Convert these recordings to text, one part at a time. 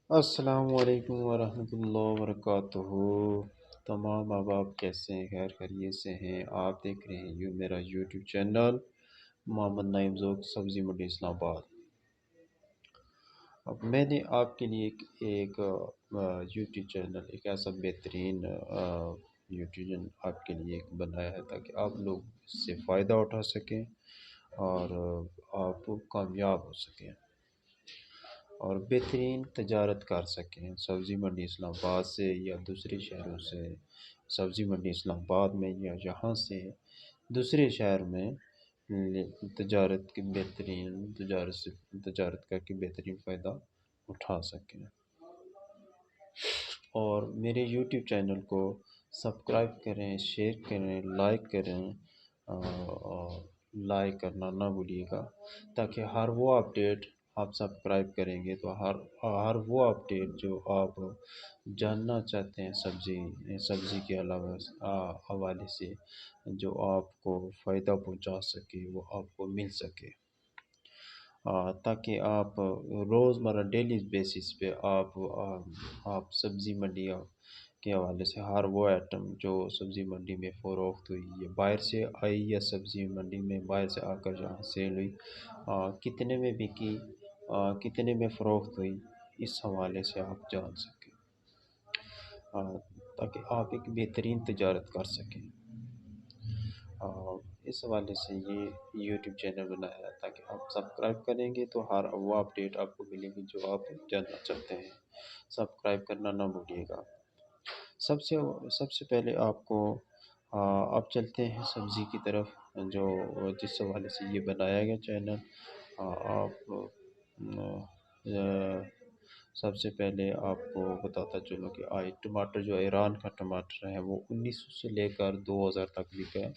السلام علیکم ورحمۃ اللہ وبرکاتہ۔ تمام احباب کیسے ہیں؟ خیر خیریت سے ہیں؟ آپ دیکھ رہے ہیں میرا یوٹیوب چینل محمد نعیم ذوق سبزی منڈی اسلام آباد۔ اب میں نے آپ کے لیے ایک یوٹیوب چینل، ایک ایسا بہترین یوٹیوب چینل آپ کے لیے ایک بنایا ہے تاکہ آپ لوگ اس سے فائدہ اٹھا سکیں اور آپ کامیاب ہو سکیں اور بہترین تجارت کر سکیں سبزی منڈی اسلام آباد سے یا دوسرے شہروں سے، سبزی منڈی اسلام آباد میں یا یہاں سے دوسرے شہر میں تجارت کی بہترین تجارت کر کے بہترین فائدہ اٹھا سکیں اور میرے یوٹیوب چینل کو سبسکرائب کریں، شیئر کریں، لائک کریں اور لائک کرنا نہ بھولیے گا تاکہ ہر وہ اپڈیٹ آپ سبسکرائب کریں گے تو ہر وہ اپڈیٹ جو آپ جاننا چاہتے ہیں سبزی کے علاوہ حوالے سے جو آپ کو فائدہ پہنچا سکے وہ آپ کو مل سکے، تاکہ آپ روزمرہ ڈیلی بیسس پہ آپ سبزی منڈی کے حوالے سے ہر وہ آئٹم جو سبزی منڈی میں فروخت ہوئی یا باہر سے آئی یا سبزی منڈی میں باہر سے آ کر جہاں سیل ہوئی کتنے میں بکی، کتنے میں فروخت ہوئی، اس حوالے سے آپ جان سکیں تاکہ آپ ایک بہترین تجارت کر سکیں۔ اس حوالے سے یہ یوٹیوب چینل بنایا ہے تاکہ آپ سبسکرائب کریں گے تو ہر وہ اپڈیٹ آپ کو ملے گی جو آپ جاننا چاہتے ہیں۔ سبسکرائب کرنا نہ بھولیے گا۔ سب سے پہلے آپ کو اب چلتے ہیں سبزی کی طرف، جو جس حوالے سے یہ بنایا گیا چینل۔ آپ سب سے پہلے آپ کو بتاتا چلوں کہ ٹماٹر جو ایران کا ٹماٹر ہے وہ 1900 سے لے کر 2000 تک بکا ہے۔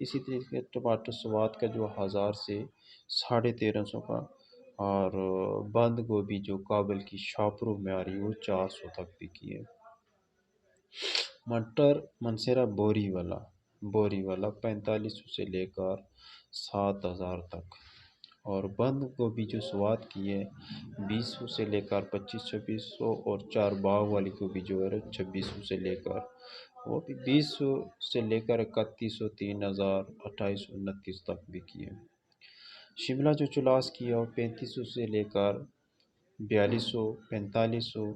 اسی طریقے ٹماٹر سواد کا جو 1000 سے 1350 کا، اور بند گوبھی جو کابل کی شاپروں میں آ رہی ہے وہ 400 تک بکی ہے۔ مٹر منصیرہ بوری والا 4500 سے لے کر 7000 تک، اور بند گوبھی جو سواد کی ہے 2000 سے لے کر 2500 اور چار باغ والی گوبھی جو ہے 2600 سے لے کر وہ بھی 2000 سے لے کر 3100، 3000، 2800، 29 تک بکی ہے۔ شملہ جو چلاس کی ہے وہ 3500 سے لے کر 4200، 4500،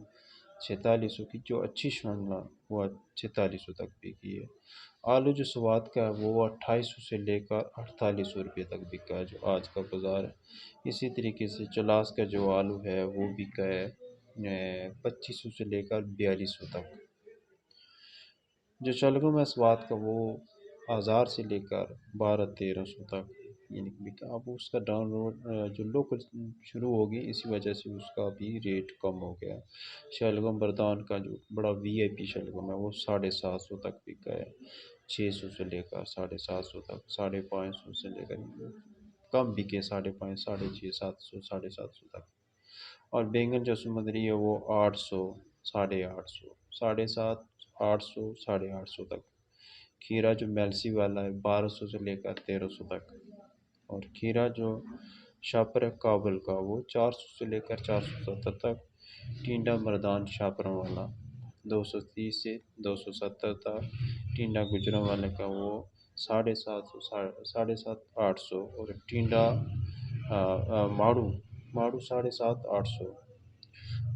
4600 کی جو اچھی شملہ وہ 4600 تک بکی ہے۔ آلو جو سواد کا ہے وہ 2800 سے لے کر 4800 روپے تک بکا ہے جو آج کا بازار ہے۔ اسی طریقے سے چلاس کا جو آلو ہے وہ بکا ہے 2500 سے لے کر 4200 تک۔ جو شلگم ہے سواد کا وہ 1000 سے لے کر 1200-1300 تک یعنی کہ بکا۔ اب اس کا ڈاؤن روڈ جو لوکل شروع ہوگی اسی وجہ سے اس کا بھی ریٹ کم ہو گیا۔ شلگم بردان کا جو بڑا وی آئی پی شلگم ہے وہ 750 تک بکا ہے، 600 سے لے کر 750 تک، 550 سے لے کر کم بکے 550، 650، 700، 750 تک۔ اور بینگن جو سمندری ہے وہ 800، 850، 750، 800، 850 تک۔ کھیرا جو میلسی والا ہے 1200 سے لے کر 1300 تک، اور کھیرا جو شاپر ہے کابل کا وہ 400 سے لے کر 470 تک۔ ٹینڈا مردان شاپروں والا 230 سے 270 تک۔ ٹینڈا گجروں والے کا وہ 750، 800، اور ٹینڈا ماڑو 750، 800۔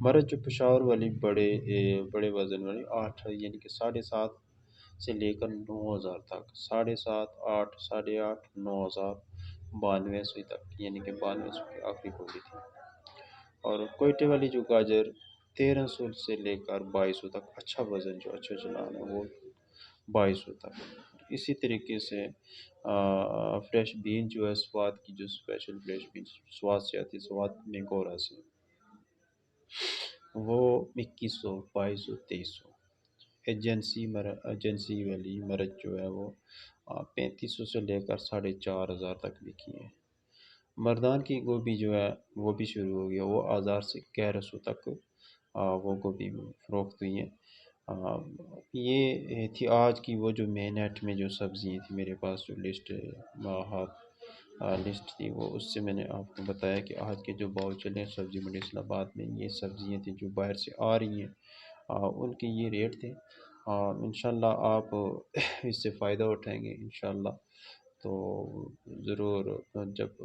مرچ جو پشاور والی بڑے وزن والی 8 یعنی کہ 7.5 سے لے کر 9000 تک، 7.5، 8، 8.5، 9000، 9200 تک یعنی کہ 9200 کی آخری بولی تھی۔ اور کوئٹے والی جو گاجر 1300 سے لے کر 2200 تک، اچھا وزن جو اچھا چلان ہے وہ 2200 تک۔ اسی طریقے سے فریش بین جو ہے سواد کی، جو اسپیشل فریش بین سواد سے آتی ہے، سواد میں گورا سے، وہ 2100، 2200، 2300۔ ایجنسی والی مرچ جو ہے وہ 3500 سے لے کر 4500 تک بکی ہے۔ مردان کی گوبھی جو ہے وہ بھی شروع ہو گیا، وہ 1000 سے 1100 تک وہ گوبھی فروخت ہوئی ہیں۔ یہ تھی آج کی وہ جو مین ایٹ میں جو سبزیاں تھیں میرے پاس جو لسٹ لسٹ تھی وہ اس سے میں نے آپ کو بتایا کہ آج کے جو بھاؤ چلے ہیں سبزی منڈی اسلام آباد میں، یہ سبزیاں تھیں جو باہر سے آ رہی ہیں، ان کے یہ ریٹ تھے۔ انشاءاللہ آپ اس سے فائدہ اٹھائیں گے انشاءاللہ، تو ضرور جب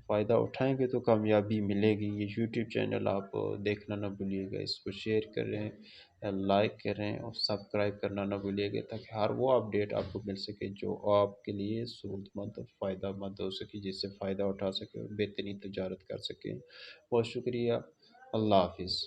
فائدہ اٹھائیں گے تو کامیابی ملے گی۔ یہ یوٹیوب چینل آپ دیکھنا نہ بھولیے گا، اس کو شیئر کریں، لائک کریں اور سبسکرائب کرنا نہ بھولیے گا، تاکہ ہر وہ اپڈیٹ آپ کو مل سکے جو آپ کے لیے سہولت مند اور فائدہ مند ہو سکے، جس سے فائدہ اٹھا سکے اور بہترین تجارت کر سکیں۔ بہت شکریہ، اللہ حافظ۔